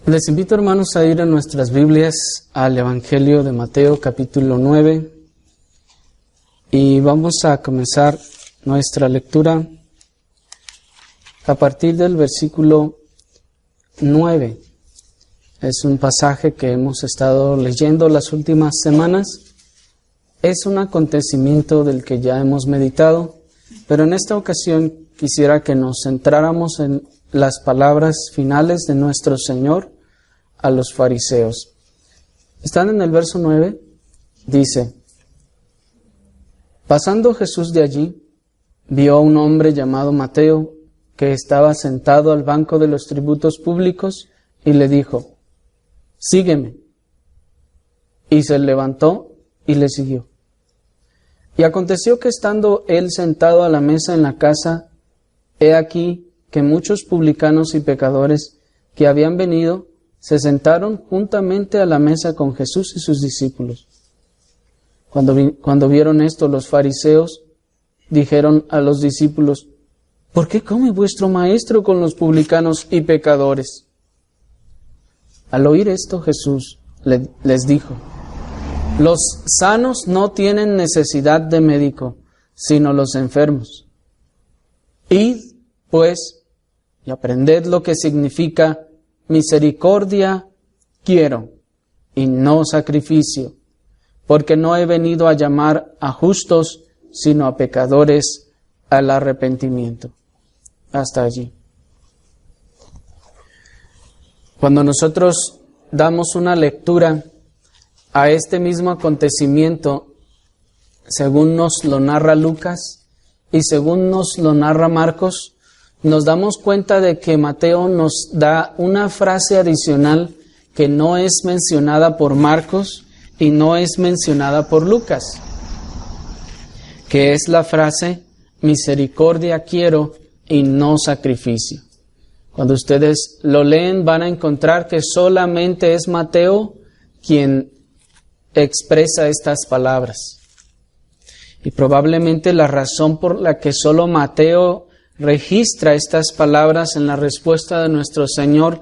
Les invito, hermanos, a ir en nuestras Biblias al Evangelio de Mateo, capítulo 9, y vamos a comenzar nuestra lectura a partir del versículo 9. Es un pasaje que hemos estado leyendo las últimas semanas. Es un acontecimiento del que ya hemos meditado, pero en esta ocasión quisiera que nos centráramos en las palabras finales de nuestro Señor a los fariseos. Están en el verso 9, dice: Pasando Jesús de allí, vio a un hombre llamado Mateo, que estaba sentado al banco de los tributos públicos, y le dijo: Sígueme. Y se levantó y le siguió. Y aconteció que estando él sentado a la mesa en la casa, he aquí que muchos publicanos y pecadores que habían venido se sentaron juntamente a la mesa con Jesús y sus discípulos. Cuando vieron esto, los fariseos dijeron a los discípulos: ¿Por qué come vuestro maestro con los publicanos y pecadores? Al oír esto, Jesús les dijo: Los sanos no tienen necesidad de médico, sino los enfermos. Id, pues, y aprended lo que significa misericordia quiero, y no sacrificio, porque no he venido a llamar a justos, sino a pecadores al arrepentimiento. Hasta allí. Cuando nosotros damos una lectura a este mismo acontecimiento, según nos lo narra Lucas y según nos lo narra Marcos, nos damos cuenta de que Mateo nos da una frase adicional que no es mencionada por Marcos y no es mencionada por Lucas, que es la frase misericordia quiero y no sacrificio. Cuando ustedes lo leen van a encontrar que solamente es Mateo quien expresa estas palabras. Y probablemente la razón por la que solo Mateo registra estas palabras en la respuesta de nuestro Señor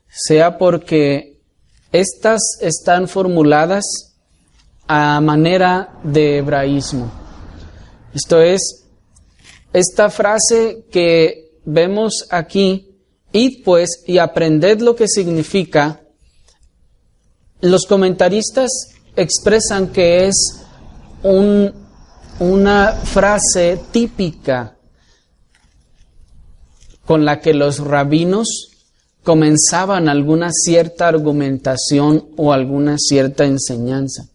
sea porque estas están formuladas a manera de hebraísmo. Esto es, esta frase que vemos aquí, id pues y aprended lo que significa, los comentaristas expresan que es una frase típica con la que los rabinos comenzaban alguna cierta argumentación o alguna cierta enseñanza,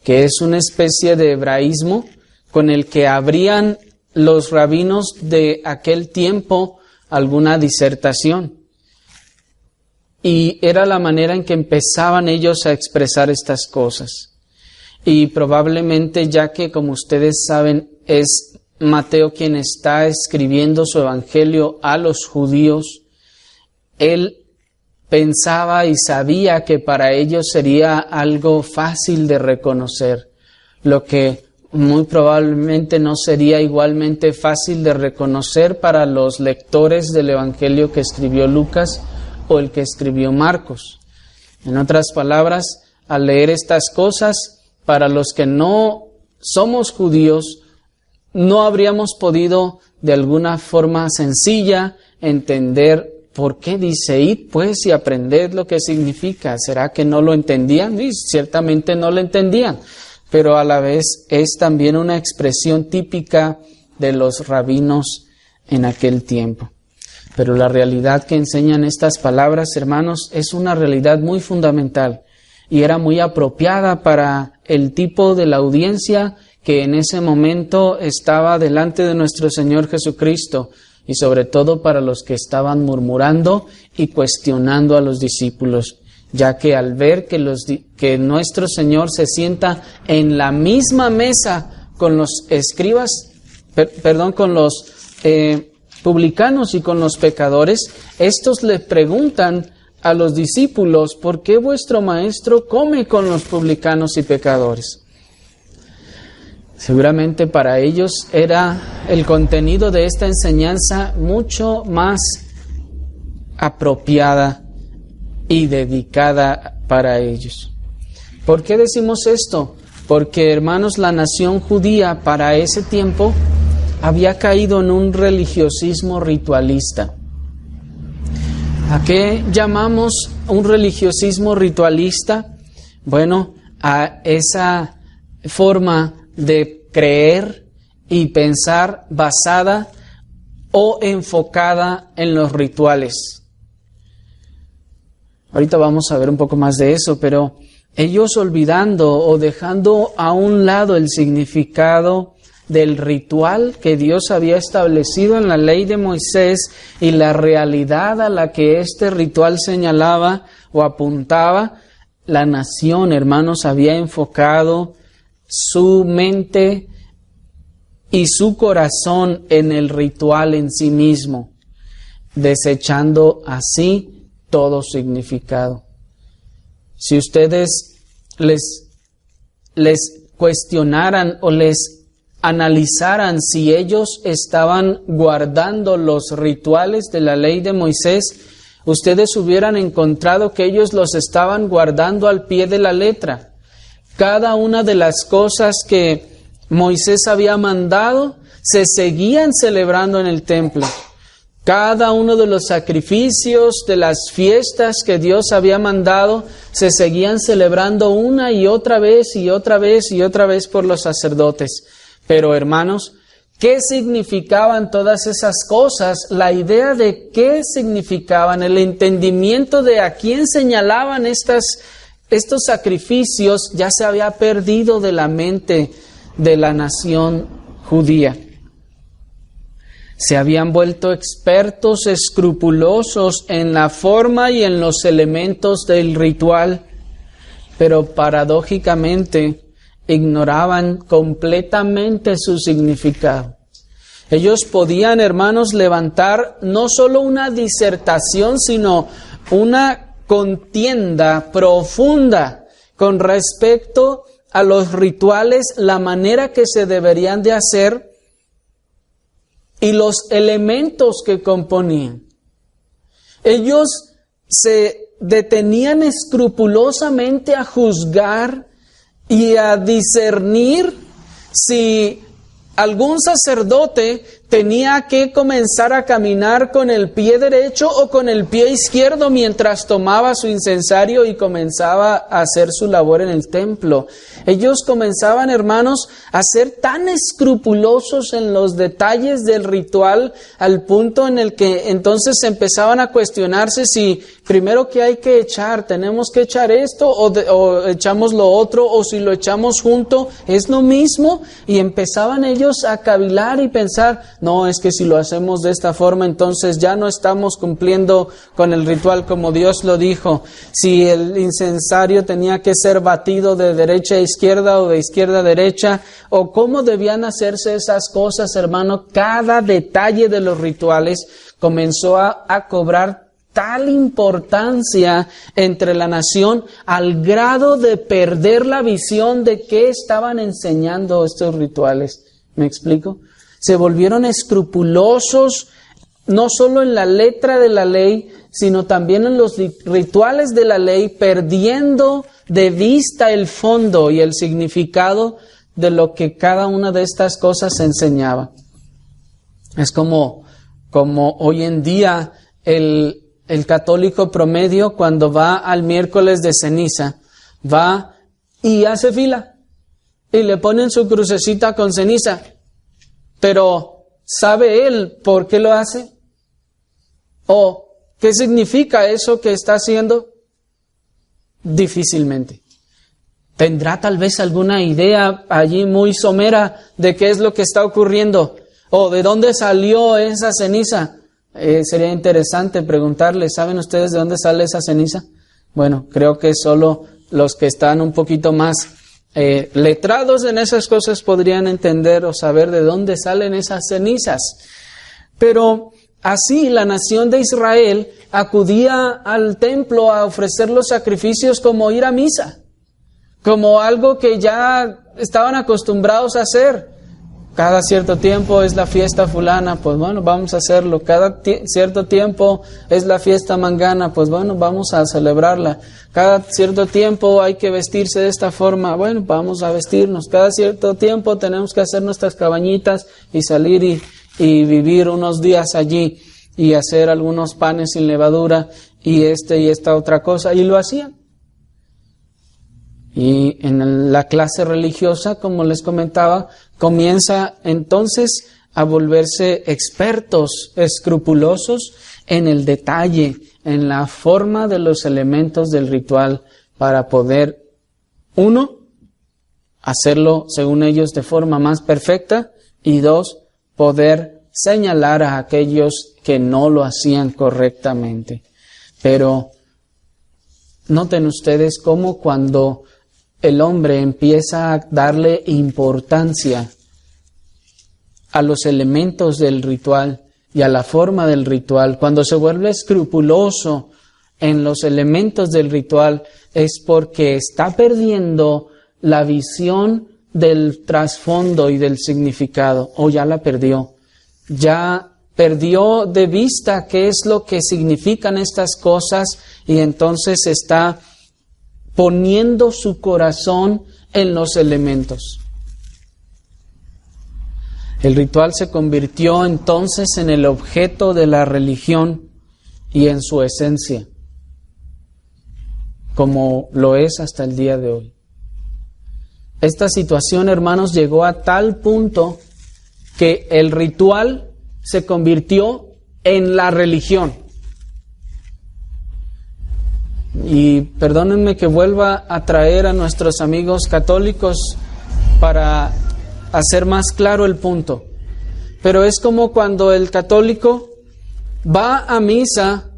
que es una especie de hebraísmo con el que abrían los rabinos de aquel tiempo alguna disertación. Y era la manera en que empezaban ellos a expresar estas cosas. Y probablemente, ya que, como ustedes saben, es Mateo quien está escribiendo su evangelio a los judíos, él pensaba y sabía que para ellos sería algo fácil de reconocer, lo que muy probablemente no sería igualmente fácil de reconocer para los lectores del evangelio que escribió Lucas o el que escribió Marcos. En otras palabras, al leer estas cosas, para los que no somos judíos, no habríamos podido de alguna forma sencilla entender por qué dice id pues y aprended lo que significa. ¿Será que no lo entendían? Y ciertamente no lo entendían, pero a la vez es también una expresión típica de los rabinos en aquel tiempo. Pero la realidad que enseñan estas palabras, hermanos, es una realidad muy fundamental y era muy apropiada para el tipo de la audiencia que en ese momento estaba delante de nuestro Señor Jesucristo, y sobre todo para los que estaban murmurando y cuestionando a los discípulos, ya que al ver que nuestro Señor se sienta en la misma mesa con los escribas, con los publicanos y con los pecadores, estos le preguntan a los discípulos: ¿por qué vuestro maestro come con los publicanos y pecadores? Seguramente para ellos era el contenido de esta enseñanza mucho más apropiada y dedicada para ellos. ¿Por qué decimos esto? Porque, hermanos, la nación judía para ese tiempo había caído en un religiosismo ritualista. ¿A qué llamamos un religiosismo ritualista? Bueno, a esa forma de creer y pensar basada o enfocada en los rituales. Ahorita vamos a ver un poco más de eso, pero ellos olvidando o dejando a un lado el significado del ritual que Dios había establecido en la ley de Moisés y la realidad a la que este ritual señalaba o apuntaba, la nación, hermanos, había enfocado su mente y su corazón en el ritual en sí mismo, desechando así todo significado. Si ustedes les cuestionaran o les analizaran si ellos estaban guardando los rituales de la ley de Moisés, ustedes hubieran encontrado que ellos los estaban guardando al pie de la letra. Cada una de las cosas que Moisés había mandado se seguían celebrando en el templo. Cada uno de los sacrificios, de las fiestas que Dios había mandado, se seguían celebrando una y otra vez y otra vez y otra vez por los sacerdotes. Pero, hermanos, ¿qué significaban todas esas cosas? La idea de qué significaban, el entendimiento de a quién señalaban estos sacrificios ya se había perdido de la mente de la nación judía. Se habían vuelto expertos, escrupulosos en la forma y en los elementos del ritual, pero paradójicamente ignoraban completamente su significado. Ellos podían, hermanos, levantar no solo una disertación, sino una contienda profunda con respecto a los rituales, la manera que se deberían de hacer y los elementos que componían. Ellos se detenían escrupulosamente a juzgar y a discernir si algún sacerdote tenía que comenzar a caminar con el pie derecho o con el pie izquierdo mientras tomaba su incensario y comenzaba a hacer su labor en el templo. Ellos comenzaban, hermanos, a ser tan escrupulosos en los detalles del ritual al punto en el que entonces empezaban a cuestionarse si primero que hay que echar, tenemos que echar esto o echamos lo otro, o si lo echamos junto, es lo mismo, y empezaban ellos a cavilar y pensar, no, es que si lo hacemos de esta forma, entonces ya no estamos cumpliendo con el ritual como Dios lo dijo. Si el incensario tenía que ser batido de derecha a izquierda o de izquierda a derecha, o cómo debían hacerse esas cosas, hermano, cada detalle de los rituales comenzó a cobrar tal importancia entre la nación al grado de perder la visión de qué estaban enseñando estos rituales. ¿Me explico? Se volvieron escrupulosos no solo en la letra de la ley, sino también en los rituales de la ley, perdiendo de vista el fondo y el significado de lo que cada una de estas cosas enseñaba. Es como hoy en día el católico promedio, cuando va al miércoles de ceniza, va y hace fila y le ponen su crucecita con ceniza. Pero, ¿sabe él por qué lo hace? ¿O qué significa eso que está haciendo? Difícilmente. ¿Tendrá tal vez alguna idea allí muy somera de qué es lo que está ocurriendo? ¿O de dónde salió esa ceniza? Sería interesante preguntarle, ¿saben ustedes de dónde sale esa ceniza? Bueno, creo que solo los que están un poquito más letrados en esas cosas podrían entender o saber de dónde salen esas cenizas. Pero así la nación de Israel acudía al templo a ofrecer los sacrificios como ir a misa, como algo que ya estaban acostumbrados a hacer, cada cierto tiempo es la fiesta fulana, pues bueno, vamos a hacerlo. Cada cierto tiempo es la fiesta mangana, pues bueno, vamos a celebrarla. Cada cierto tiempo hay que vestirse de esta forma, bueno, vamos a vestirnos. Cada cierto tiempo tenemos que hacer nuestras cabañitas y salir y vivir unos días allí y hacer algunos panes sin levadura y esta otra cosa, y lo hacían. Y en la clase religiosa, como les comentaba, comienza entonces a volverse expertos, escrupulosos en el detalle, en la forma de los elementos del ritual para poder, uno, hacerlo según ellos de forma más perfecta y dos, poder señalar a aquellos que no lo hacían correctamente. Pero noten ustedes cómo cuando el hombre empieza a darle importancia a los elementos del ritual y a la forma del ritual, cuando se vuelve escrupuloso en los elementos del ritual, es porque está perdiendo la visión del trasfondo y del significado, o ya la perdió. Ya perdió de vista qué es lo que significan estas cosas y entonces está poniendo su corazón en los elementos. El ritual se convirtió entonces en el objeto de la religión y en su esencia, como lo es hasta el día de hoy. Esta situación, hermanos, llegó a tal punto que el ritual se convirtió en la religión. Y perdónenme que vuelva a traer a nuestros amigos católicos para hacer más claro el punto. Pero es como cuando el católico va a misa,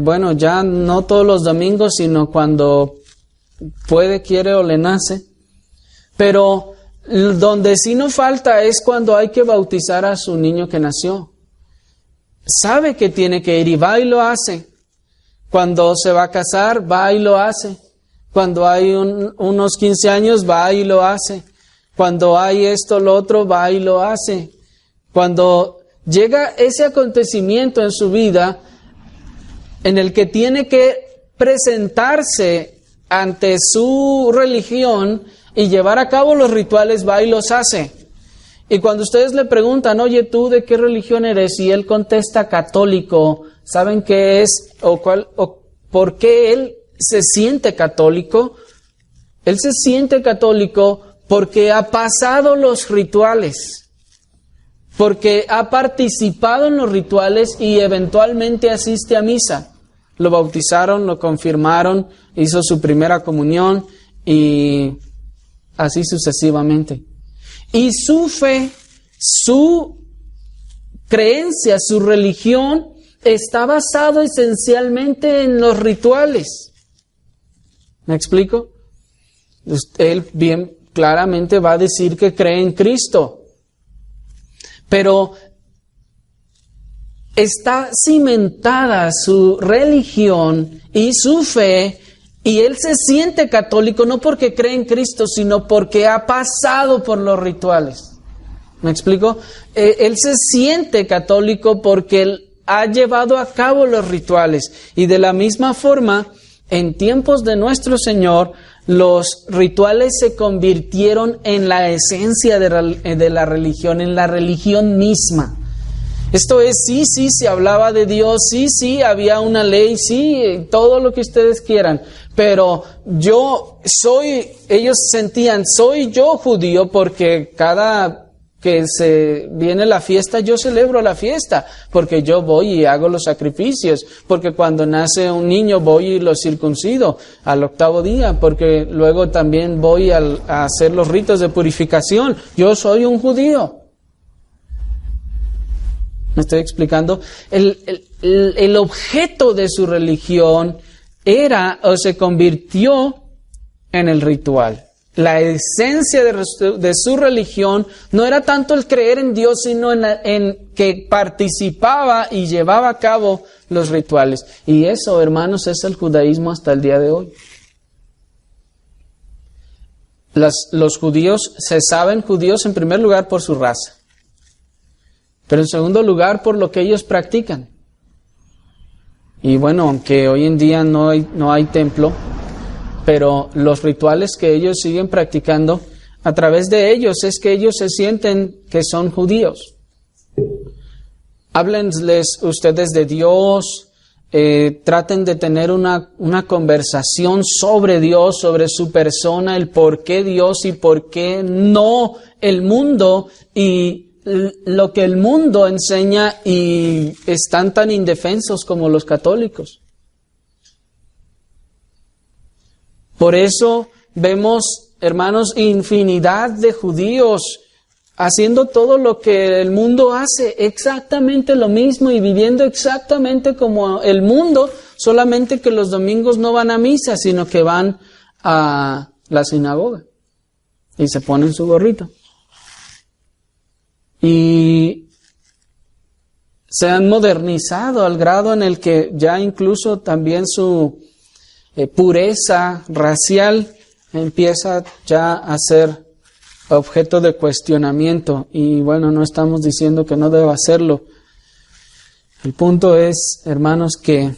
bueno, ya no todos los domingos, sino cuando puede, quiere o le nace. Pero donde sí no falta es cuando hay que bautizar a su niño que nació. Sabe que tiene que ir y va y lo hace. Cuando se va a casar, va y lo hace. Cuando hay unos 15 años, va y lo hace. Cuando hay esto, lo otro, va y lo hace. Cuando llega ese acontecimiento en su vida en el que tiene que presentarse ante su religión y llevar a cabo los rituales, va y los hace. Y cuando ustedes le preguntan, oye, ¿tú de qué religión eres? Y él contesta católico, ¿saben qué es o por qué él se siente católico? Él se siente católico porque ha pasado los rituales, porque ha participado en los rituales y eventualmente asiste a misa. Lo bautizaron, lo confirmaron, hizo su primera comunión y así sucesivamente. Y su fe, su creencia, su religión está basado esencialmente en los rituales. ¿Me explico? Él bien claramente va a decir que cree en Cristo, pero está cimentada su religión y su fe, y él se siente católico no porque cree en Cristo, sino porque ha pasado por los rituales. ¿Me explico? Él se siente católico porque él ha llevado a cabo los rituales. Y de la misma forma, en tiempos de nuestro Señor, los rituales se convirtieron en la esencia de la religión, en la religión misma. Esto es, sí, se hablaba de Dios, sí, había una ley, sí, todo lo que ustedes quieran. Pero ellos sentían, soy yo judío porque cada que se viene la fiesta, yo celebro la fiesta, porque yo voy y hago los sacrificios, porque cuando nace un niño voy y lo circuncido al 8º día, porque luego también voy a hacer los ritos de purificación. Yo soy un judío. ¿Me estoy explicando? El objeto de su religión era o se convirtió en el ritual. La esencia de su religión no era tanto el creer en Dios, sino en que participaba y llevaba a cabo los rituales. Y eso, hermanos, es el judaísmo hasta el día de hoy. Los judíos se saben judíos en primer lugar por su raza. Pero en segundo lugar, por lo que ellos practican. Y bueno, aunque hoy en día no hay templo, pero los rituales que ellos siguen practicando, a través de ellos es que ellos se sienten que son judíos. Háblenles ustedes de Dios, traten de tener una conversación sobre Dios, sobre su persona, el por qué Dios y por qué no el mundo y lo que el mundo enseña, y están tan indefensos como los católicos. Por eso vemos, hermanos, infinidad de judíos haciendo todo lo que el mundo hace, exactamente lo mismo y viviendo exactamente como el mundo, solamente que los domingos no van a misa, sino que van a la sinagoga y se ponen su gorrito. Y se han modernizado al grado en el que ya incluso también su pureza racial empieza ya a ser objeto de cuestionamiento. Y bueno, no estamos diciendo que no deba hacerlo. El punto es, hermanos, que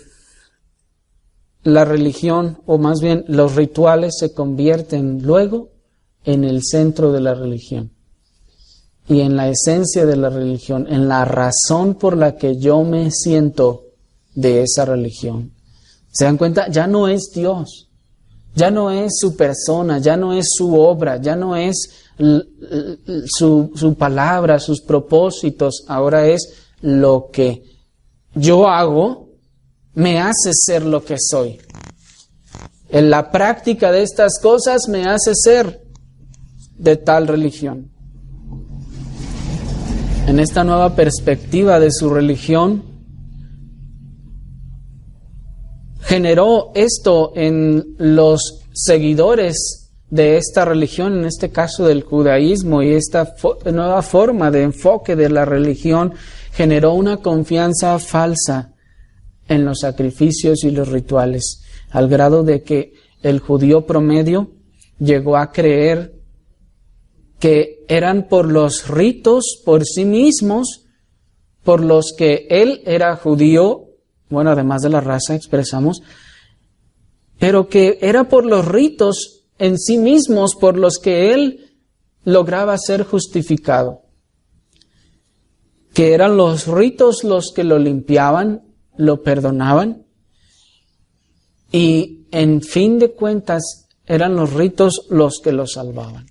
la religión, o más bien los rituales, se convierten luego en el centro de la religión. Y en la esencia de la religión, en la razón por la que yo me siento de esa religión. ¿Se dan cuenta? Ya no es Dios, ya no es su persona, ya no es su obra, ya no es su palabra, sus propósitos. Ahora es lo que yo hago me hace ser lo que soy. En la práctica de estas cosas me hace ser de tal religión. En esta nueva perspectiva de su religión, generó esto en los seguidores de esta religión, en este caso del judaísmo, y esta nueva forma de enfoque de la religión generó una confianza falsa en los sacrificios y los rituales, al grado de que el judío promedio llegó a creer que eran por los ritos por sí mismos, por los que él era judío, bueno, además de la raza expresamos, pero que era por los ritos en sí mismos por los que él lograba ser justificado. Que eran los ritos los que lo limpiaban, lo perdonaban, y en fin de cuentas eran los ritos los que lo salvaban.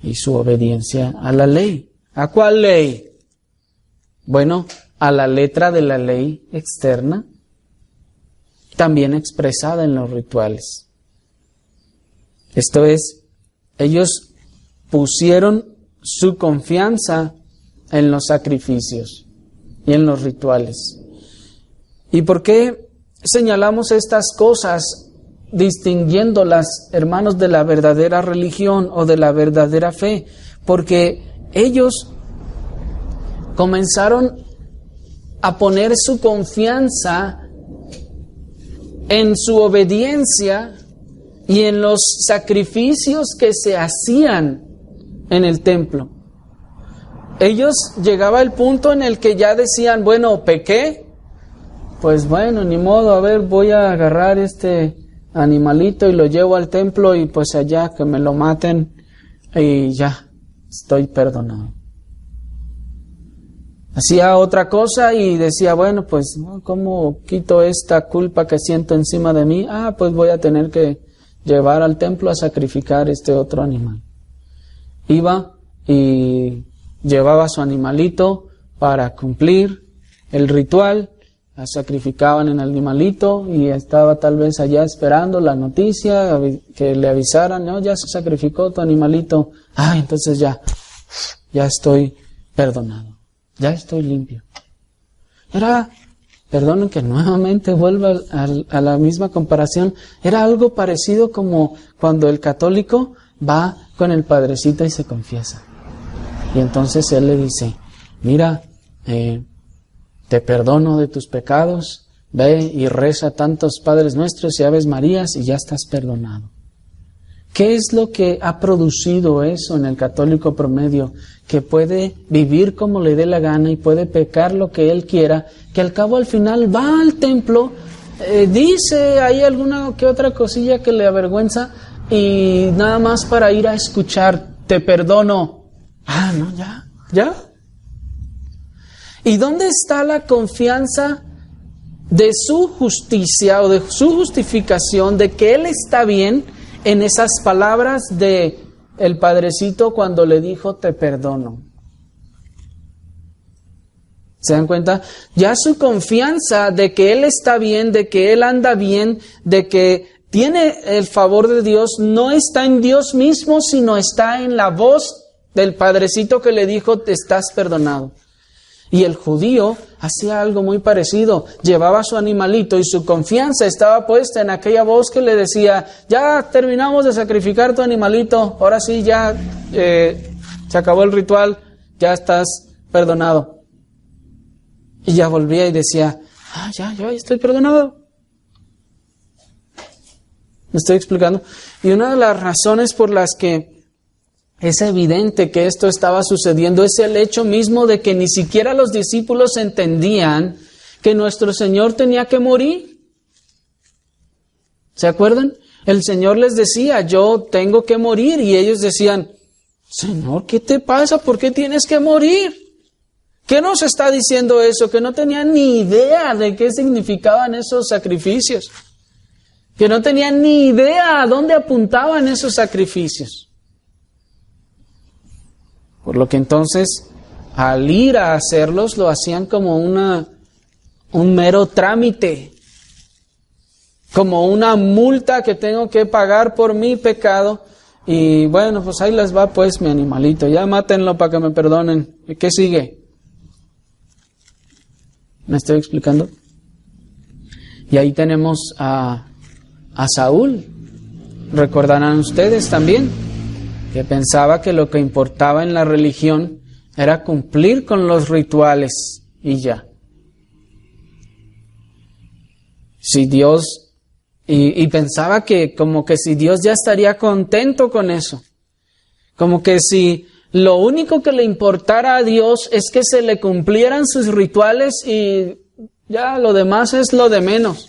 Y su obediencia a la ley. ¿A cuál ley? Bueno, a la letra de la ley externa, también expresada en los rituales. Esto es, ellos pusieron su confianza en los sacrificios y en los rituales. ¿Y por qué señalamos estas cosas, distinguiéndolas, hermanos, de la verdadera religión o de la verdadera fe? Porque ellos comenzaron a poner su confianza en su obediencia y en los sacrificios que se hacían en el templo. Ellos llegaba el punto en el que ya decían, bueno, pequé, pues bueno, ni modo, a ver, voy a agarrar este animalito y lo llevo al templo y pues allá que me lo maten y ya, estoy perdonado. Hacía otra cosa y decía, bueno, pues, ¿cómo quito esta culpa que siento encima de mí? Pues voy a tener que llevar al templo a sacrificar este otro animal. Iba y llevaba su animalito para cumplir el ritual, sacrificaban el animalito y estaba tal vez allá esperando la noticia, que le avisaran, no, ya se sacrificó tu animalito. Entonces ya estoy perdonado. Ya estoy limpio. Perdonen que nuevamente vuelva a la misma comparación, era algo parecido como cuando el católico va con el padrecito y se confiesa. Y entonces él le dice, mira, te perdono de tus pecados, ve y reza tantos Padres Nuestros y Aves Marías y ya estás perdonado. ¿Qué es lo que ha producido eso en el católico promedio? Que puede vivir como le dé la gana y puede pecar lo que él quiera, que al cabo al final va al templo, dice ahí alguna que otra cosilla que le avergüenza y nada más para ir a escuchar, te perdono. Ah, no, ya. ¿Y dónde está la confianza de su justicia o de su justificación de que él está bien en esas palabras de el Padrecito cuando le dijo te perdono? ¿Se dan cuenta? Ya su confianza de que él está bien, de que él anda bien, de que tiene el favor de Dios, no está en Dios mismo, sino está en la voz del Padrecito que le dijo te estás perdonado. Y el judío hacía algo muy parecido, llevaba su animalito y su confianza estaba puesta en aquella voz que le decía, ya terminamos de sacrificar tu animalito, ahora sí ya se acabó el ritual, ya estás perdonado. Y ya volvía y decía, ya estoy perdonado. ¿Me estoy explicando? Y una de las razones por las que es evidente que esto estaba sucediendo es el hecho mismo de que ni siquiera los discípulos entendían que nuestro Señor tenía que morir. ¿Se acuerdan? El Señor les decía, yo tengo que morir, y ellos decían, Señor, ¿qué te pasa? ¿Por qué tienes que morir? ¿Qué nos está diciendo eso? Que no tenían ni idea de qué significaban esos sacrificios. Que no tenían ni idea a dónde apuntaban esos sacrificios. Por lo que entonces, al ir a hacerlos, lo hacían como un mero trámite, como una multa que tengo que pagar por mi pecado. Y bueno, pues ahí les va pues mi animalito, ya mátenlo para que me perdonen. ¿Y qué sigue? ¿Me estoy explicando? Y ahí tenemos a Saúl. Recordarán ustedes también que pensaba que lo que importaba en la religión era cumplir con los rituales y ya. Si Dios, y pensaba que como que si Dios ya estaría contento con eso, como que si lo único que le importara a Dios es que se le cumplieran sus rituales y ya lo demás es lo de menos.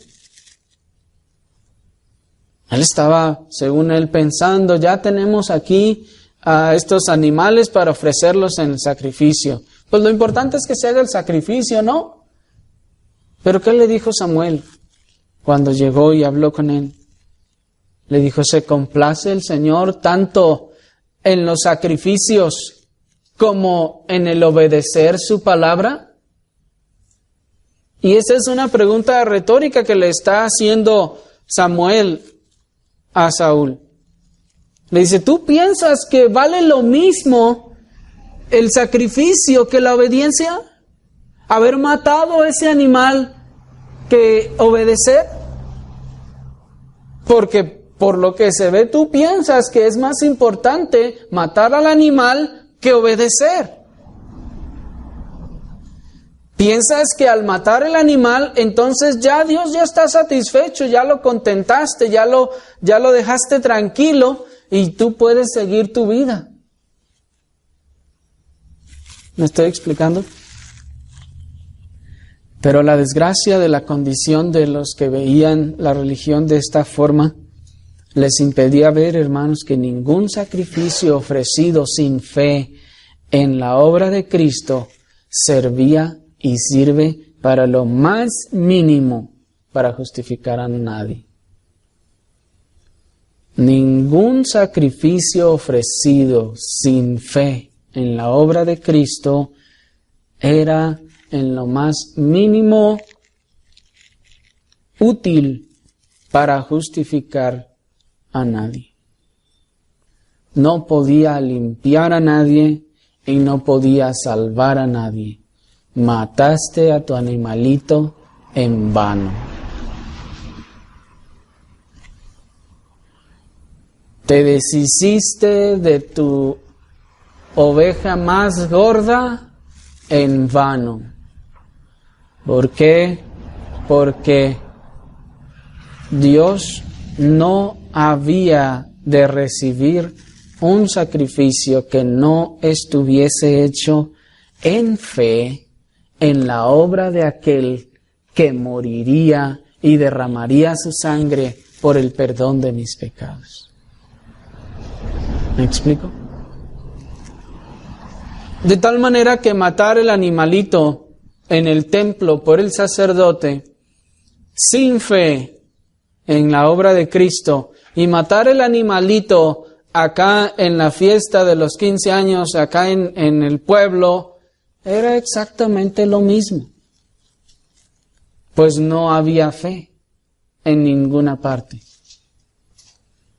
Él estaba, según él, pensando, ya tenemos aquí a estos animales para ofrecerlos en el sacrificio. Pues lo importante es que se haga el sacrificio, ¿no? Pero ¿qué le dijo Samuel cuando llegó y habló con él? Le dijo, ¿se complace el Señor tanto en los sacrificios como en el obedecer su palabra? Y esa es una pregunta retórica que le está haciendo Samuel a Saúl. Le dice, ¿tú piensas que vale lo mismo el sacrificio que la obediencia? ¿Haber matado a ese animal que obedecer? Porque por lo que se ve, tú piensas que es más importante matar al animal que obedecer. Piensas que al matar el animal, entonces ya Dios ya está satisfecho, ya lo contentaste, ya lo dejaste tranquilo y tú puedes seguir tu vida. ¿Me estoy explicando? Pero la desgracia de la condición de los que veían la religión de esta forma les impedía ver, hermanos, que ningún sacrificio ofrecido sin fe en la obra de Cristo servía y sirve para lo más mínimo para justificar a nadie. Ningún sacrificio ofrecido sin fe en la obra de Cristo era en lo más mínimo útil para justificar a nadie. No podía limpiar a nadie y no podía salvar a nadie. Mataste a tu animalito en vano. Te deshiciste de tu oveja más gorda en vano. ¿Por qué? Porque Dios no había de recibir un sacrificio que no estuviese hecho en fe en la obra de aquel que moriría y derramaría su sangre por el perdón de mis pecados. ¿Me explico? De tal manera que matar el animalito en el templo por el sacerdote, sin fe en la obra de Cristo, y matar el animalito acá en la fiesta de los 15 años, acá en el pueblo, era exactamente lo mismo. Pues no había fe en ninguna parte.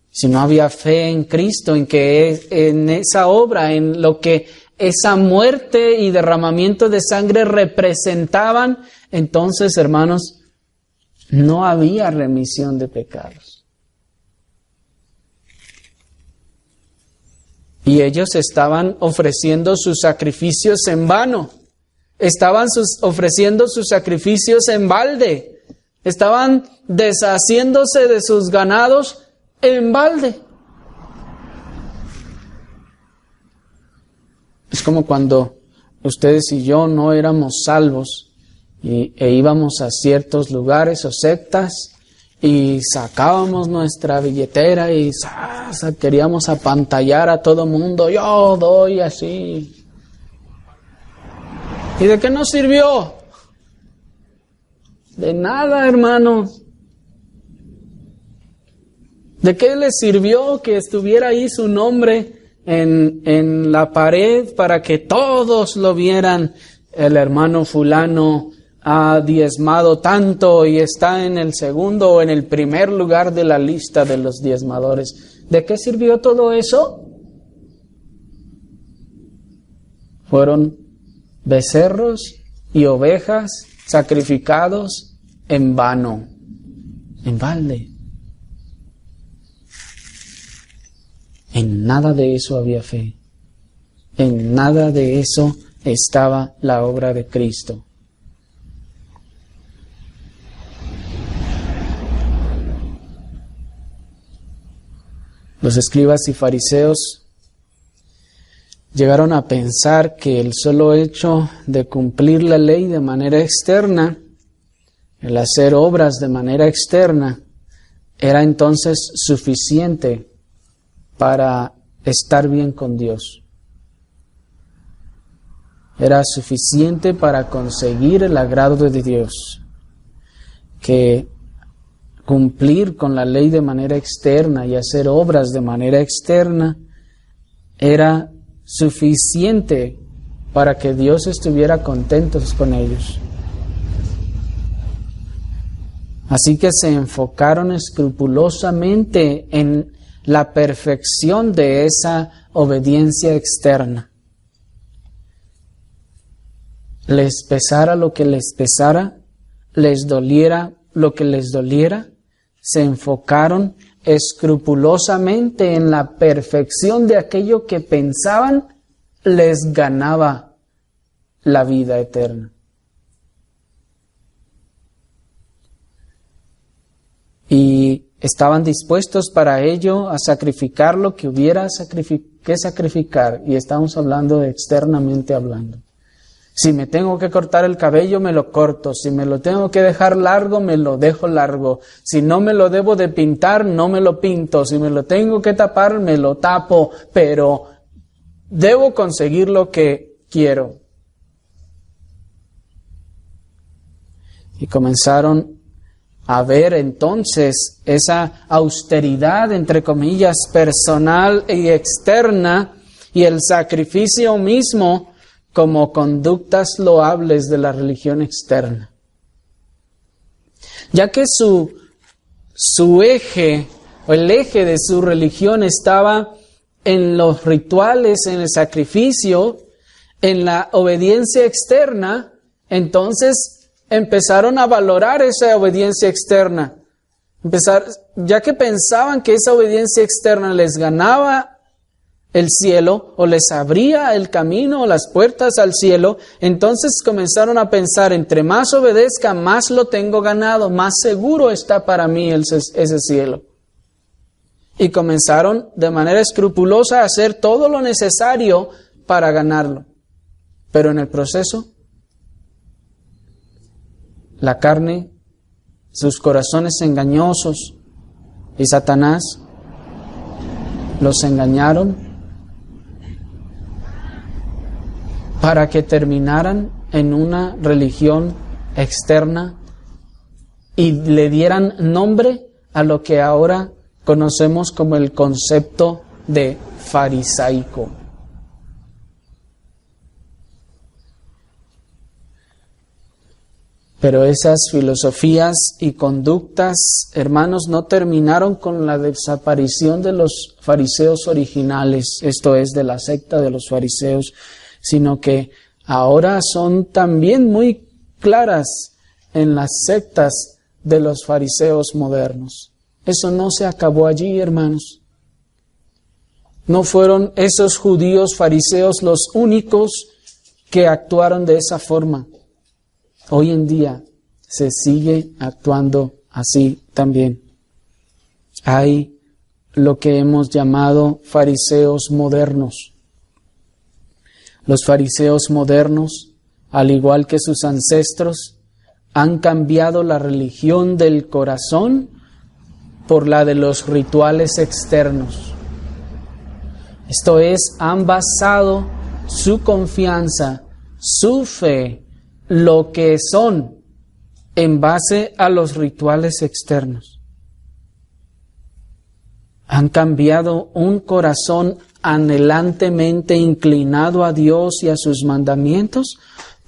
Si no había fe en Cristo, en esa obra, en lo que esa muerte y derramamiento de sangre representaban, entonces, hermanos, no había remisión de pecados. Y ellos estaban ofreciendo sus sacrificios en vano. Estaban ofreciendo sus sacrificios en balde. Estaban deshaciéndose de sus ganados en balde. Es como cuando ustedes y yo no éramos salvos e íbamos a ciertos lugares o sectas y sacábamos nuestra billetera y queríamos apantallar a todo mundo. Yo doy así. ¿Y de qué nos sirvió? De nada, hermano. ¿De qué les sirvió que estuviera ahí su nombre en la pared para que todos lo vieran? El hermano fulano ha diezmado tanto y está en el segundo o en el primer lugar de la lista de los diezmadores. ¿De qué sirvió todo eso? Fueron becerros y ovejas sacrificados en vano, en balde. En nada de eso había fe. En nada de eso estaba la obra de Cristo. Los escribas y fariseos llegaron a pensar que el solo hecho de cumplir la ley de manera externa, el hacer obras de manera externa, era entonces suficiente para estar bien con Dios. Era suficiente para conseguir el agrado de Dios. Que cumplir con la ley de manera externa y hacer obras de manera externa era suficiente para que Dios estuviera contento con ellos. Así que se enfocaron escrupulosamente en la perfección de esa obediencia externa. Les pesara lo que les pesara, les doliera lo que les doliera, se enfocaron escrupulosamente en la perfección de aquello que pensaban les ganaba la vida eterna. Y estaban dispuestos para ello a sacrificar lo que hubiera que sacrificar, y estamos hablando de externamente hablando. Si me tengo que cortar el cabello, me lo corto. Si me lo tengo que dejar largo, me lo dejo largo. Si no me lo debo de pintar, no me lo pinto. Si me lo tengo que tapar, me lo tapo. Pero debo conseguir lo que quiero. Y comenzaron a ver entonces esa austeridad, entre comillas, personal y externa, y el sacrificio mismo como conductas loables de la religión externa. Ya que su eje, o el eje de su religión estaba en los rituales, en el sacrificio, en la obediencia externa, entonces empezaron a valorar esa obediencia externa. Ya que pensaban que esa obediencia externa les ganaba el cielo, o les abría el camino o las puertas al cielo, entonces comenzaron a pensar, entre más obedezca, más lo tengo ganado, más seguro está para mí ese cielo. y comenzaron de manera escrupulosa a hacer todo lo necesario para ganarlo. Pero en el proceso, la carne, sus corazones engañosos y Satanás los engañaron para que terminaran en una religión externa y le dieran nombre a lo que ahora conocemos como el concepto de farisaico. Pero esas filosofías y conductas, hermanos, no terminaron con la desaparición de los fariseos originales, esto es, de la secta de los fariseos, sino que ahora son también muy claras en las sectas de los fariseos modernos. Eso no se acabó allí, hermanos. No fueron esos judíos fariseos los únicos que actuaron de esa forma. Hoy en día se sigue actuando así también. Hay lo que hemos llamado fariseos modernos. Los fariseos modernos, al igual que sus ancestros, han cambiado la religión del corazón por la de los rituales externos. Esto es, han basado su confianza, su fe, lo que son, en base a los rituales externos. Han cambiado un corazón anhelantemente inclinado a Dios y a sus mandamientos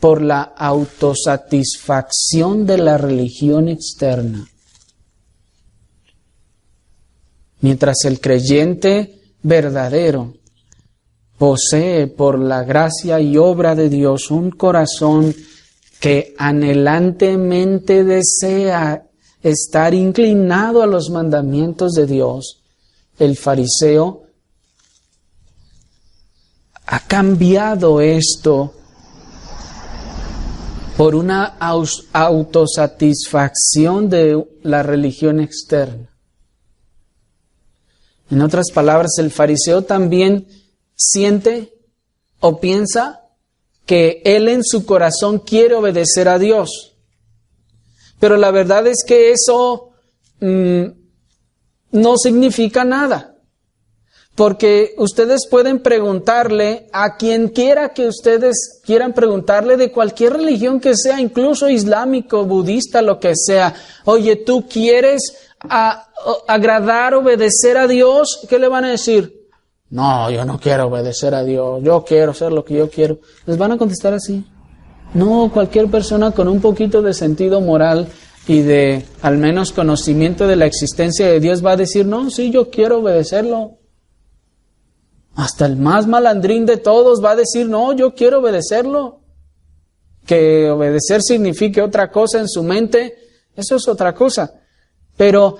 por la autosatisfacción de la religión externa. Mientras el creyente verdadero posee por la gracia y obra de Dios un corazón que anhelantemente desea estar inclinado a los mandamientos de Dios, el fariseo ha cambiado esto por una autosatisfacción de la religión externa. En otras palabras, el fariseo también siente o piensa que él en su corazón quiere obedecer a Dios. Pero la verdad es que eso no significa nada. Porque ustedes pueden preguntarle a quien quiera que ustedes quieran preguntarle de cualquier religión que sea, incluso islámico, budista, lo que sea. Oye, ¿tú quieres agradar, obedecer a Dios? ¿Qué le van a decir? No, yo no quiero obedecer a Dios, yo quiero hacer lo que yo quiero. Les van a contestar así. No, cualquier persona con un poquito de sentido moral y de al menos conocimiento de la existencia de Dios va a decir, no, sí, yo quiero obedecerlo. Hasta el más malandrín de todos va a decir, no, yo quiero obedecerlo. Que obedecer signifique otra cosa en su mente, eso es otra cosa. Pero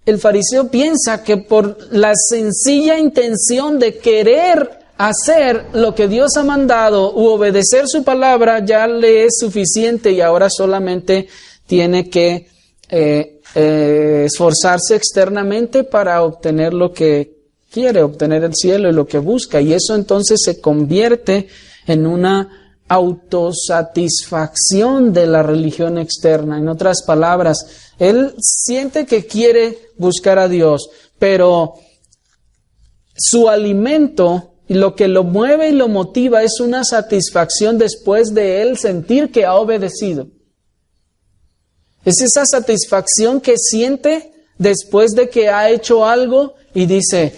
el fariseo piensa que por la sencilla intención de querer hacer lo que Dios ha mandado u obedecer su palabra ya le es suficiente y ahora solamente tiene que esforzarse externamente para obtener lo que quiere, obtener el cielo y lo que busca. Y eso entonces se convierte en una autosatisfacción de la religión externa. En otras palabras, él siente que quiere buscar a Dios, pero su alimento y lo que lo mueve y lo motiva es una satisfacción después de él sentir que ha obedecido. Es esa satisfacción que siente después de que ha hecho algo y dice,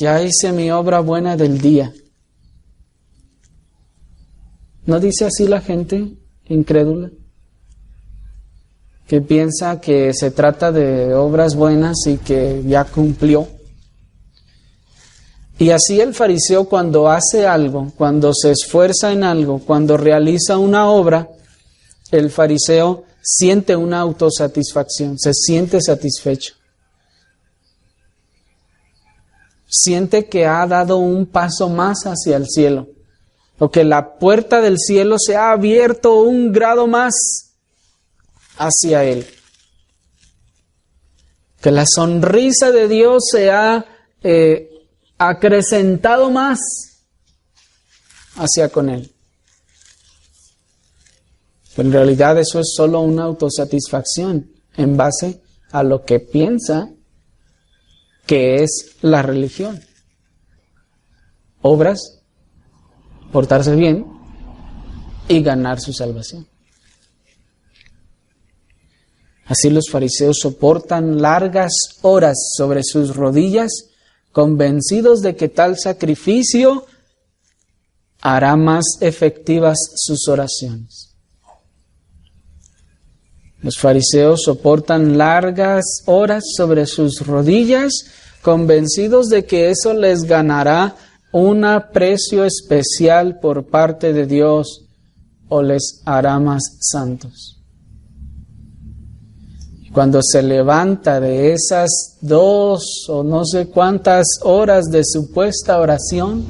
ya hice mi obra buena del día. ¿No dice así la gente incrédula? Que piensa que se trata de obras buenas y que ya cumplió. Y así el fariseo cuando hace algo, cuando se esfuerza en algo, cuando realiza una obra, el fariseo siente una autosatisfacción, se siente satisfecho. Siente que ha dado un paso más hacia el cielo, o que la puerta del cielo se ha abierto un grado más hacia él. que la sonrisa de Dios se ha acrecentado más hacia con Él. Pero en realidad eso es solo una autosatisfacción en base a lo que piensa que es la religión. Obras, portarse bien y ganar su salvación. Así los fariseos soportan largas horas sobre sus rodillas, convencidos de que tal sacrificio hará más efectivas sus oraciones. Los fariseos soportan largas horas sobre sus rodillas, convencidos de que eso les ganará un aprecio especial por parte de Dios o les hará más santos. Cuando se levanta de esas 2 o no sé cuántas horas de supuesta oración,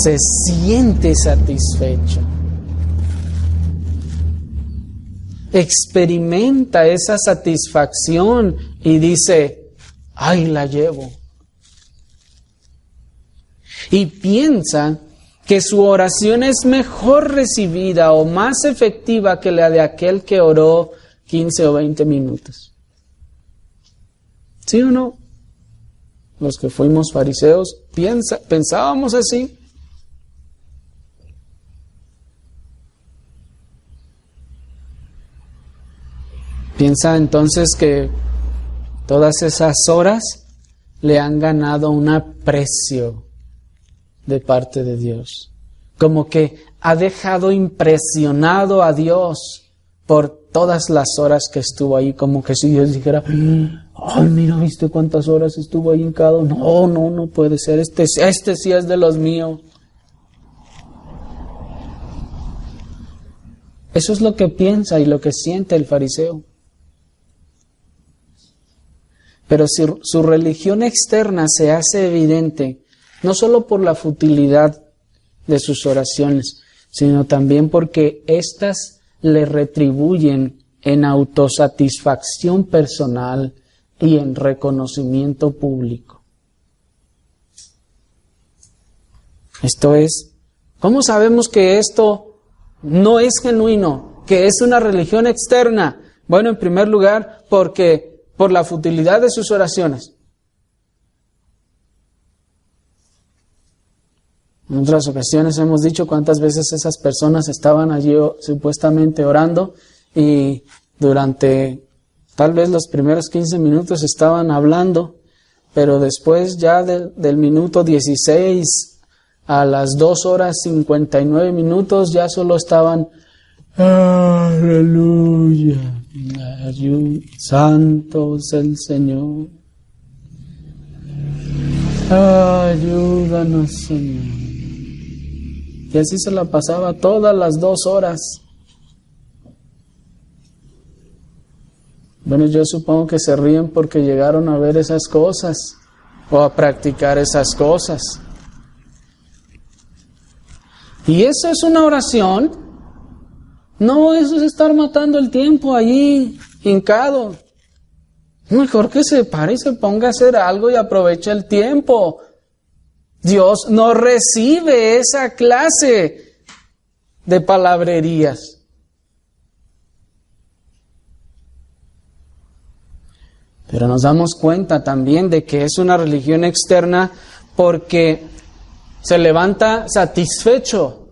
se siente satisfecho. Experimenta esa satisfacción y dice, ¡ay, la llevo! Y piensa que su oración es mejor recibida o más efectiva que la de aquel que oró 15 o 20 minutos. ¿Sí o no? Los que fuimos fariseos pensábamos así. Piensa entonces que todas esas horas le han ganado un aprecio de parte de Dios. Como que ha dejado impresionado a Dios por todas las horas que estuvo ahí, como que si Dios dijera, ay, mira, ¿viste cuántas horas estuvo ahí hincado? No puede ser, este sí es de los míos. Eso es lo que piensa y lo que siente el fariseo. Pero si su religión externa se hace evidente, no solo por la futilidad de sus oraciones, sino también porque éstas le retribuyen en autosatisfacción personal y en reconocimiento público. Esto es, ¿cómo sabemos que esto no es genuino, que es una religión externa? Bueno, en primer lugar, porque por la futilidad de sus oraciones. En otras ocasiones hemos dicho cuántas veces esas personas estaban allí supuestamente orando y durante tal vez los primeros 15 minutos estaban hablando, pero después ya del minuto 16 a las 2 horas 59 minutos ya solo estaban aleluya, santo es el Señor, ayúdanos Señor. Y así se la pasaba todas las 2 horas. Bueno, yo supongo que se ríen porque llegaron a ver esas cosas o a practicar esas cosas. ¿Y eso es una oración? No, eso es estar matando el tiempo allí, hincado. Mejor que se pare y se ponga a hacer algo y aproveche el tiempo. Dios no recibe esa clase de palabrerías. Pero nos damos cuenta también de que es una religión externa porque se levanta satisfecho,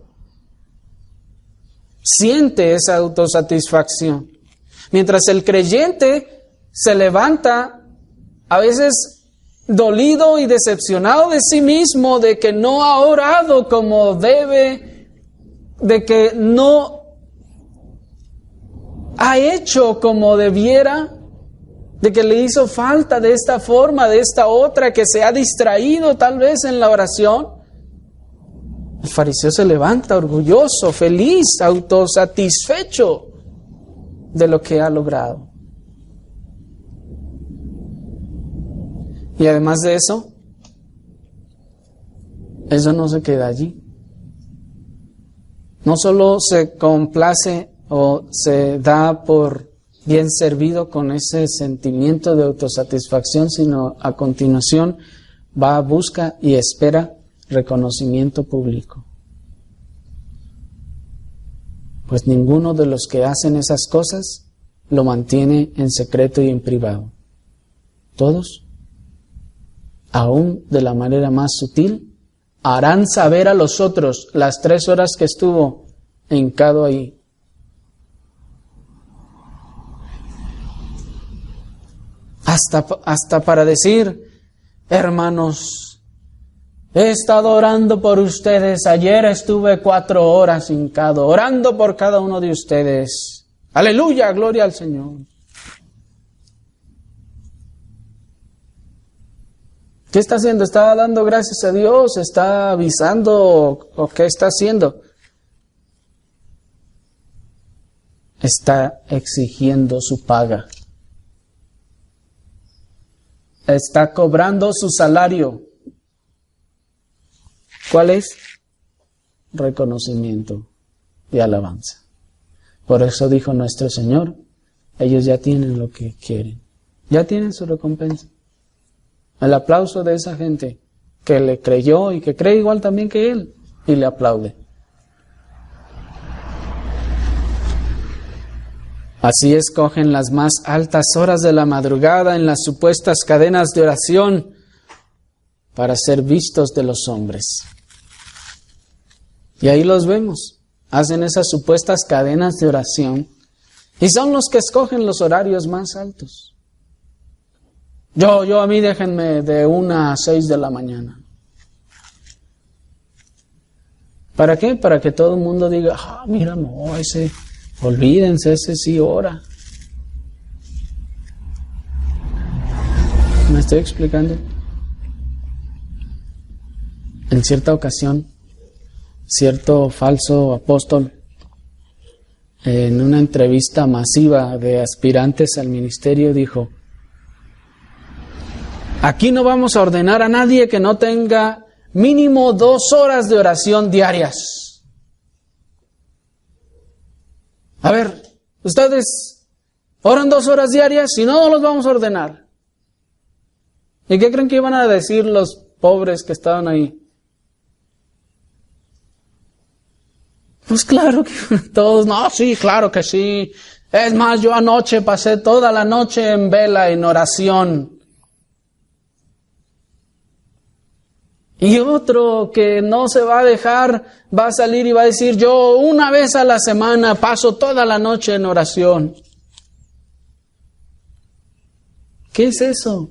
siente esa autosatisfacción. Mientras el creyente se levanta a veces dolido y decepcionado de sí mismo, de que no ha orado como debe, de que no ha hecho como debiera, de que le hizo falta de esta forma, de esta otra, que se ha distraído tal vez en la oración. El fariseo se levanta orgulloso, feliz, autosatisfecho de lo que ha logrado. Y además de eso no se queda allí. No solo se complace o se da por bien servido con ese sentimiento de autosatisfacción, sino a continuación va a busca y espera reconocimiento público. Pues ninguno de los que hacen esas cosas lo mantiene en secreto y en privado. Todos, aún de la manera más sutil, harán saber a los otros las 3 horas que estuvo hincado ahí. Hasta para decir: hermanos, he estado orando por ustedes. Ayer estuve 4 horas hincado, orando por cada uno de ustedes. Aleluya, gloria al Señor. ¿Qué está haciendo? ¿Está dando gracias a Dios? ¿Está avisando? ¿O qué está haciendo? Está exigiendo su paga. Está cobrando su salario. ¿Cuál es? Reconocimiento y alabanza. Por eso dijo nuestro Señor, ellos ya tienen lo que quieren. Ya tienen su recompensa. El aplauso de esa gente que le creyó y que cree igual también que Él y le aplaude. Así escogen las más altas horas de la madrugada en las supuestas cadenas de oración para ser vistos de los hombres. Y ahí los vemos, hacen esas supuestas cadenas de oración y son los que escogen los horarios más altos. A mí déjenme de 1 a 6 de la mañana. ¿Para qué? Para que todo el mundo diga, mira, no, olvídense, ese sí ora. ¿Me estoy explicando? En cierta ocasión, cierto falso apóstol, en una entrevista masiva de aspirantes al ministerio, dijo: aquí no vamos a ordenar a nadie que no tenga mínimo 2 horas de oración diarias. A ver, ustedes oran 2 horas diarias, si no, no los vamos a ordenar. ¿Y qué creen que iban a decir los pobres que estaban ahí? Pues claro que todos, no, sí, claro que sí. Es más, yo anoche pasé toda la noche en vela, en oración. Y otro que no se va a dejar, va a salir y va a decir: yo 1 vez a la semana paso toda la noche en oración. ¿Qué es eso?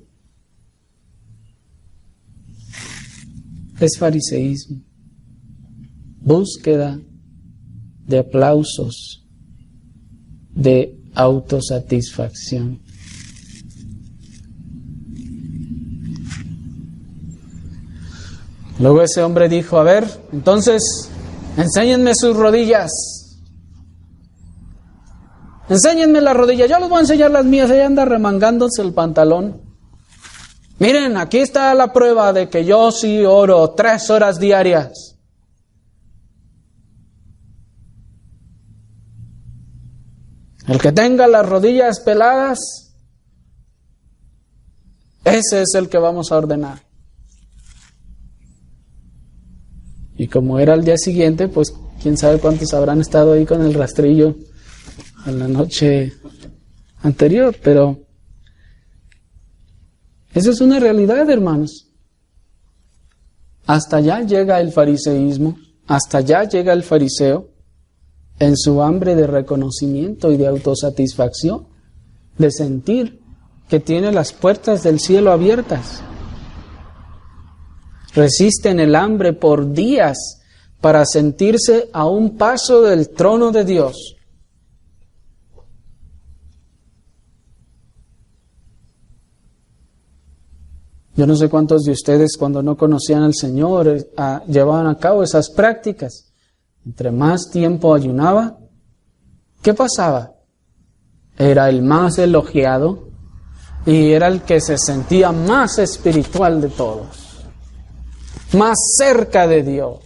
Es fariseísmo. Búsqueda de aplausos, de autosatisfacción. Luego ese hombre dijo: a ver, entonces, enséñenme sus rodillas. Enséñenme las rodillas, yo les voy a enseñar las mías. Ella anda remangándose el pantalón. Miren, aquí está la prueba de que yo sí oro 3 horas diarias. El que tenga las rodillas peladas, ese es el que vamos a ordenar. Y como era el día siguiente, pues quién sabe cuántos habrán estado ahí con el rastrillo en la noche anterior, pero eso es una realidad, hermanos. Hasta allá llega el fariseísmo, hasta allá llega el fariseo en su hambre de reconocimiento y de autosatisfacción, de sentir que tiene las puertas del cielo abiertas. Resisten el hambre por días para sentirse a un paso del trono de Dios. Yo no sé cuántos de ustedes, cuando no conocían al Señor, llevaban a cabo esas prácticas. Entre más tiempo ayunaba, ¿qué pasaba? Era el más elogiado y era el que se sentía más espiritual de todos, más cerca de Dios.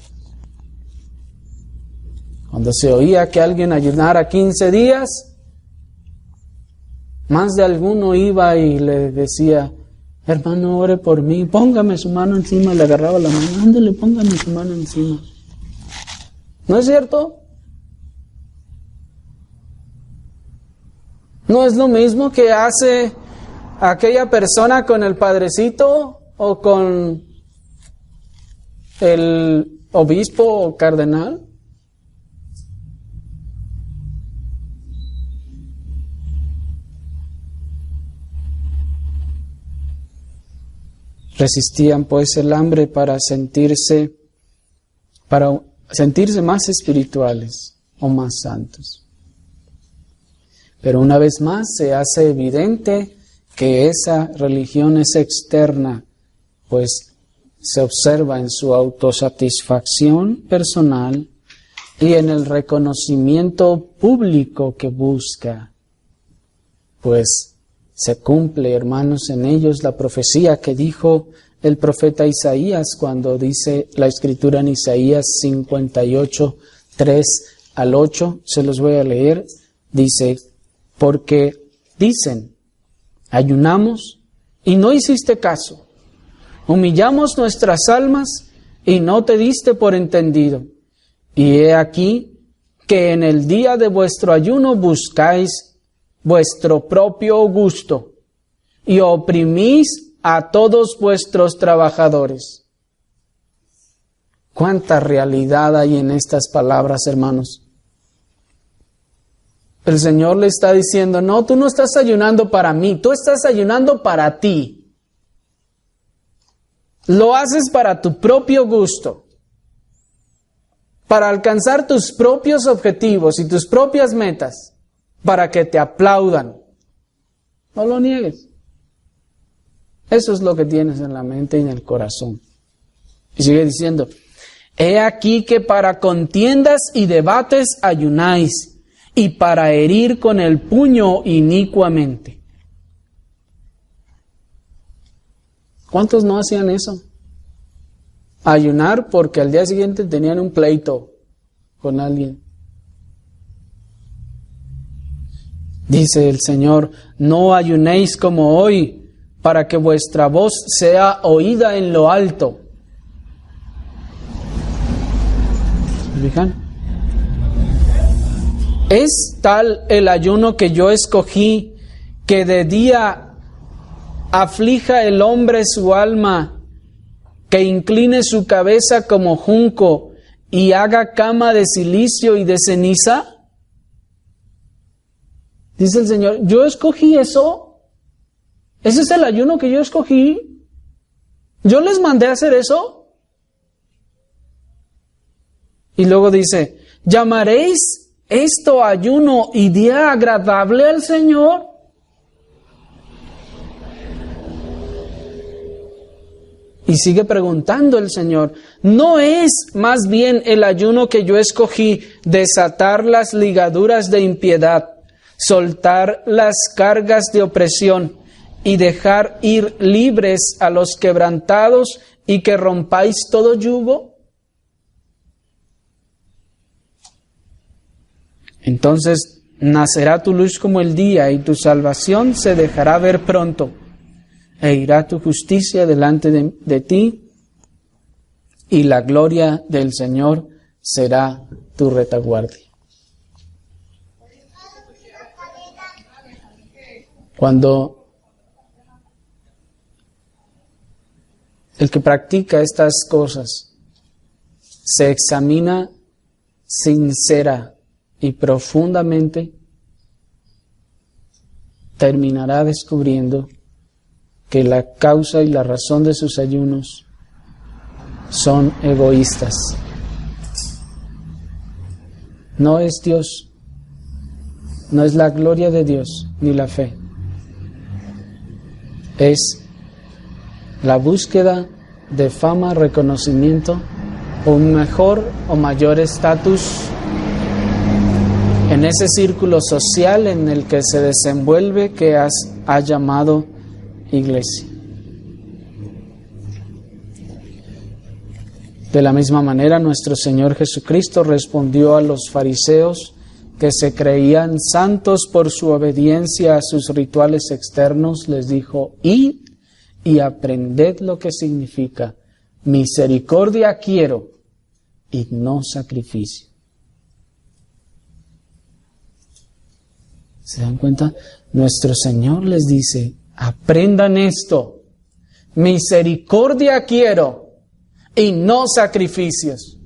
Cuando se oía que alguien ayunara 15 días, Más de alguno iba y le decía, hermano, ore por mí, póngame su mano encima, le agarraba la mano, ándale, póngame su mano encima. ¿No es cierto? ¿No es lo mismo que hace aquella persona con el padrecito o con el obispo o cardenal? Resistían pues el hambre para sentirse más espirituales o más santos. Pero una vez más se hace evidente que esa religión es externa, pues se observa en su autosatisfacción personal y en el reconocimiento público que busca. Pues se cumple, hermanos, en ellos la profecía que dijo el profeta Isaías cuando dice la Escritura en Isaías 58, 3 al 8, se los voy a leer, dice, porque dicen, ayunamos y no hiciste caso, humillamos nuestras almas y no te diste por entendido, y he aquí que en el día de vuestro ayuno buscáis vuestro propio gusto y oprimís a todos vuestros trabajadores. ¿Cuánta realidad hay en estas palabras, hermanos? El Señor le está diciendo, no, tú no estás ayunando para mí, tú estás ayunando para ti. Lo haces para tu propio gusto, para alcanzar tus propios objetivos y tus propias metas, para que te aplaudan. No lo niegues. Eso es lo que tienes en la mente y en el corazón. Y sigue diciendo, he aquí que para contiendas y debates ayunáis, y para herir con el puño inicuamente. ¿Cuántos no hacían eso? Ayunar porque al día siguiente tenían un pleito con alguien. Dice el Señor, no ayunéis como hoy, para que vuestra voz sea oída en lo alto. ¿Se fijan? Es tal el ayuno que yo escogí, que de día aflija el hombre su alma, que incline su cabeza como junco y haga cama de cilicio y de ceniza. Dice el Señor, yo escogí eso. Ese es el ayuno que yo escogí. Yo les mandé a hacer eso. Y luego dice, ¿llamaréis esto ayuno y día agradable al Señor? Y sigue preguntando el Señor, ¿no es más bien el ayuno que yo escogí desatar las ligaduras de impiedad, soltar las cargas de opresión y dejar ir libres a los quebrantados y que rompáis todo yugo? Entonces nacerá tu luz como el día y tu salvación se dejará ver pronto, e irá tu justicia delante de ti, y la gloria del Señor será tu retaguardia. Cuando el que practica estas cosas se examina sincera y profundamente, terminará descubriendo que la causa y la razón de sus ayunos son egoístas. No es Dios, no es la gloria de Dios ni la fe. Es la búsqueda de fama, reconocimiento, un mejor o mayor estatus en ese círculo social en el que se desenvuelve, que ha llamado iglesia. De la misma manera, nuestro Señor Jesucristo respondió a los fariseos que se creían santos por su obediencia a sus rituales externos, les dijo: id y aprended lo que significa misericordia quiero y no sacrificio. ¿Se dan cuenta? Nuestro Señor les dice: aprendan esto, misericordia quiero y no sacrificios.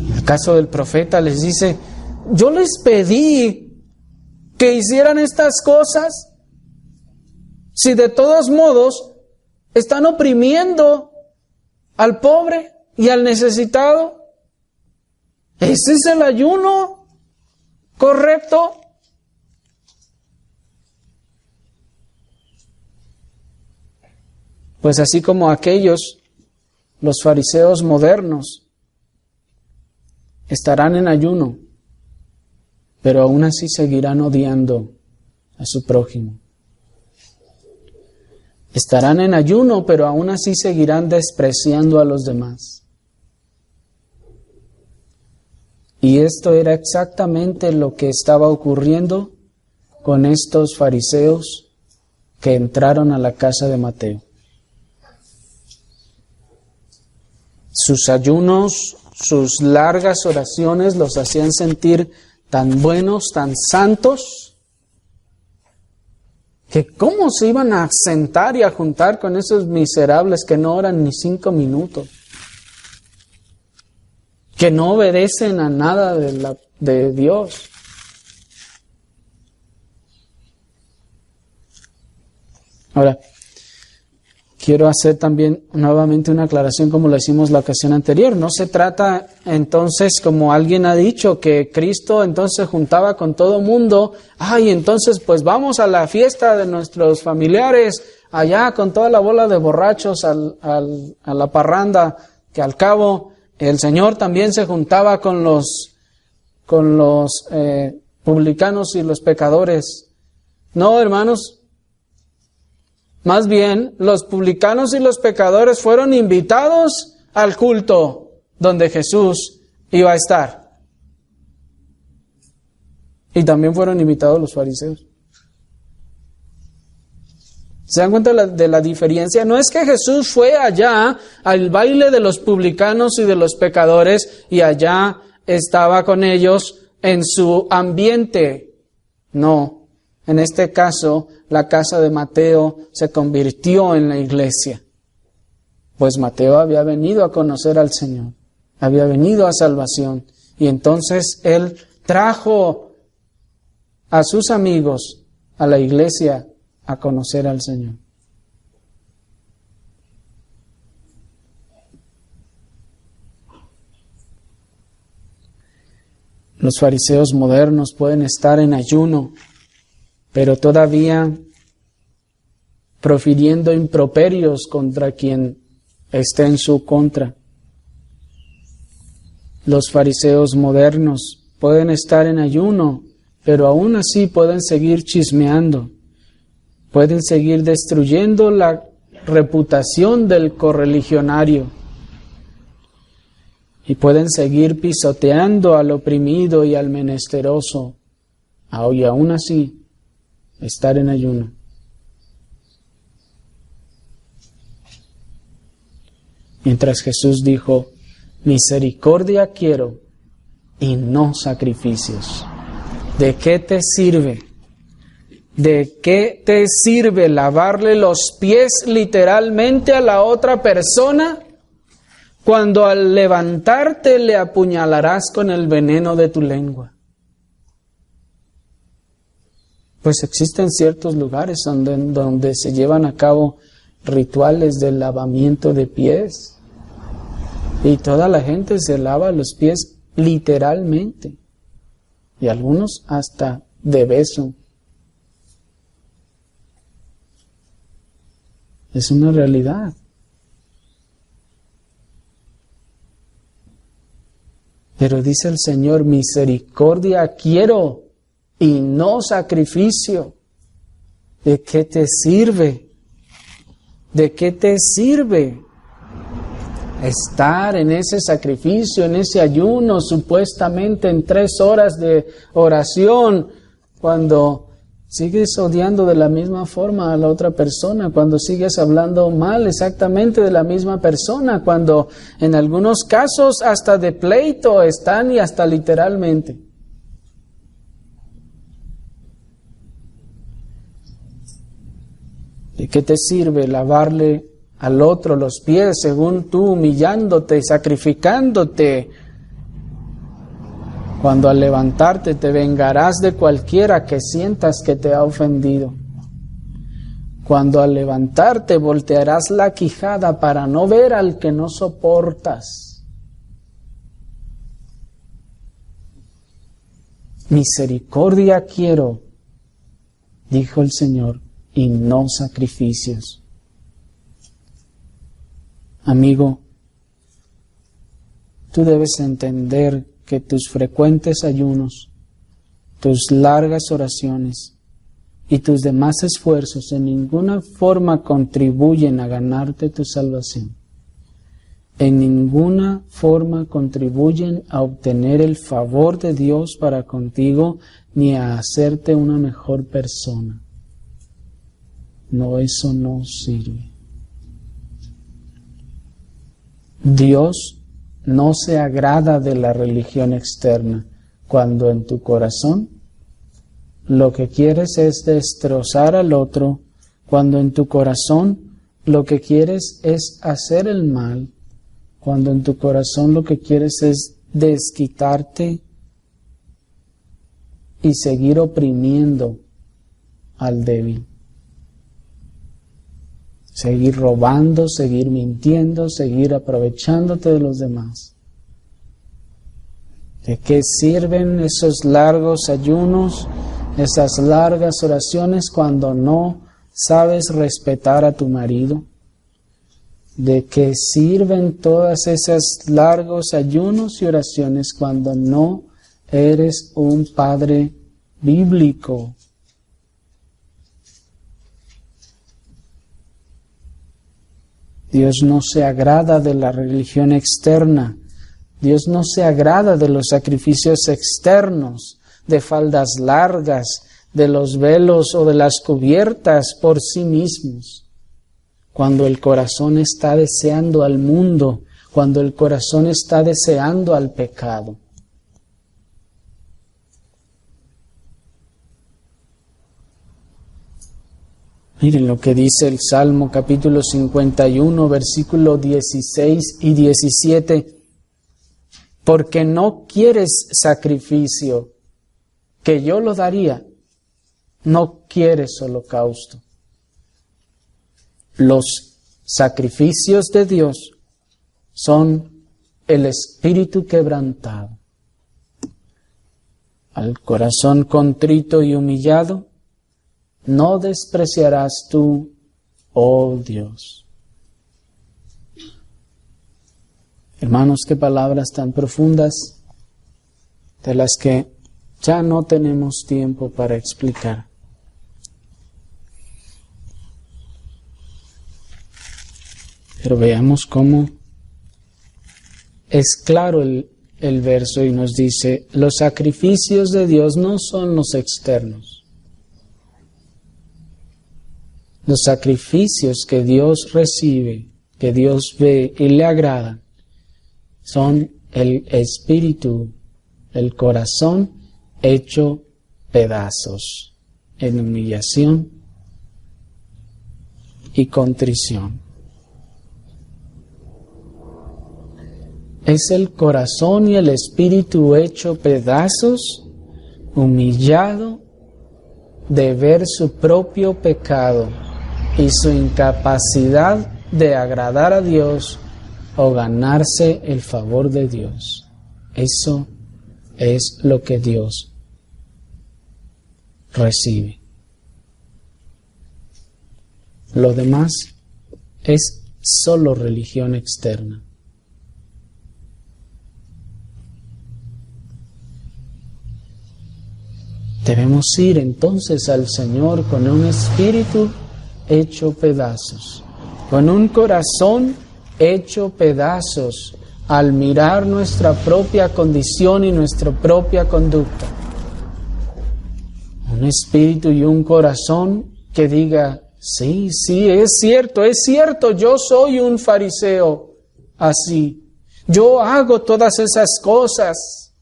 En el caso del profeta les dice: yo les pedí que hicieran estas cosas, si de todos modos están oprimiendo al pobre y al necesitado. ¿Ese es el ayuno correcto? Pues así como aquellos, los fariseos modernos, estarán en ayuno, pero aún así seguirán odiando a su prójimo. Estarán en ayuno, pero aún así seguirán despreciando a los demás. Y esto era exactamente lo que estaba ocurriendo con estos fariseos que entraron a la casa de Mateo. Sus ayunos, sus largas oraciones los hacían sentir tan buenos, tan santos, que cómo se iban a sentar y a juntar con esos miserables que no oran ni 5 minutos, que no obedecen a nada de Dios. Ahora, quiero hacer también nuevamente una aclaración como lo hicimos la ocasión anterior. No se trata entonces, como alguien ha dicho, que Cristo entonces juntaba con todo mundo. Ay, entonces pues vamos a la fiesta de nuestros familiares, allá con toda la bola de borrachos a la parranda, que al cabo el Señor también se juntaba con los publicanos y los pecadores. No, hermanos. Más bien, los publicanos y los pecadores fueron invitados al culto donde Jesús iba a estar. Y también fueron invitados los fariseos. ¿Se dan cuenta de la diferencia? No es que Jesús fue allá al baile de los publicanos y de los pecadores y allá estaba con ellos en su ambiente. No. En este caso, la casa de Mateo se convirtió en la iglesia. Pues Mateo había venido a conocer al Señor, había venido a salvación. Y entonces él trajo a sus amigos a la iglesia a conocer al Señor. Los fariseos modernos pueden estar en ayuno, pero todavía profiriendo improperios contra quien esté en su contra. Los fariseos modernos pueden estar en ayuno, pero aún así pueden seguir chismeando, pueden seguir destruyendo la reputación del correligionario y pueden seguir pisoteando al oprimido y al menesteroso, y aún así estar en ayuno. Mientras Jesús dijo: misericordia quiero y no sacrificios. ¿De qué te sirve? ¿De qué te sirve lavarle los pies literalmente a la otra persona cuando al levantarte le apuñalarás con el veneno de tu lengua? Pues existen ciertos lugares donde se llevan a cabo rituales de lavamiento de pies y toda la gente se lava los pies literalmente y algunos hasta de beso. Es una realidad. Pero dice el Señor: misericordia quiero y no sacrificio. ¿De qué te sirve? ¿De qué te sirve estar en ese sacrificio, en ese ayuno, supuestamente en 3 horas de oración, cuando sigues odiando de la misma forma a la otra persona, cuando sigues hablando mal exactamente de la misma persona, cuando en algunos casos hasta de pleito están y hasta literalmente. ¿De qué te sirve lavarle al otro los pies según tú humillándote y sacrificándote, cuando al levantarte te vengarás de cualquiera que sientas que te ha ofendido? Cuando al levantarte voltearás la quijada para no ver al que no soportas. Misericordia quiero, dijo el Señor, y no sacrificios. Amigo, tú debes entender que tus frecuentes ayunos, tus largas oraciones y tus demás esfuerzos en ninguna forma contribuyen a ganarte tu salvación. En ninguna forma contribuyen a obtener el favor de Dios para contigo ni a hacerte una mejor persona. No, eso no sirve. Dios no se agrada de la religión externa cuando en tu corazón lo que quieres es destrozar al otro, cuando en tu corazón lo que quieres es hacer el mal, cuando en tu corazón lo que quieres es desquitarte y seguir oprimiendo al débil. Seguir robando, seguir mintiendo, seguir aprovechándote de los demás. ¿De qué sirven esos largos ayunos, esas largas oraciones cuando no sabes respetar a tu marido? ¿De qué sirven todas esas largos ayunos y oraciones cuando no eres un padre bíblico? Dios no se agrada de la religión externa. Dios no se agrada de los sacrificios externos, de faldas largas, de los velos o de las cubiertas por sí mismos. Cuando el corazón está deseando al mundo, cuando el corazón está deseando al pecado. Miren lo que dice el Salmo capítulo 51, versículo 16 y 17. Porque no quieres sacrificio, que yo lo daría. No quieres holocausto. Los sacrificios de Dios son el espíritu quebrantado. Al corazón contrito y humillado, no despreciarás tú, oh Dios. Hermanos, qué palabras tan profundas, de las que ya no tenemos tiempo para explicar. Pero veamos cómo es claro el verso y nos dice, los sacrificios de Dios no son los externos. Los sacrificios que Dios recibe, que Dios ve y le agradan, son el espíritu, el corazón hecho pedazos en humillación y contrición. Es el corazón y el espíritu hecho pedazos, humillado de ver su propio pecado y su incapacidad de agradar a Dios o ganarse el favor de Dios. Eso es lo que Dios recibe. Lo demás es solo religión externa. Debemos ir entonces al Señor con un espíritu hecho pedazos, con un corazón hecho pedazos al mirar nuestra propia condición y nuestra propia conducta. Un espíritu y un corazón que diga, sí, es cierto, yo soy un fariseo así. Yo hago todas esas cosas.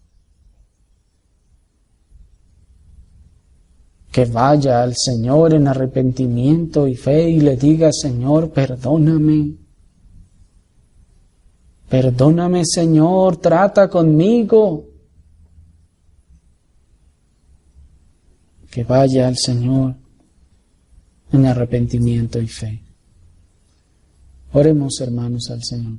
Que vaya al Señor en arrepentimiento y fe y le diga, Señor, perdóname. Perdóname, Señor, trata conmigo. Que vaya al Señor en arrepentimiento y fe. Oremos, hermanos, al Señor.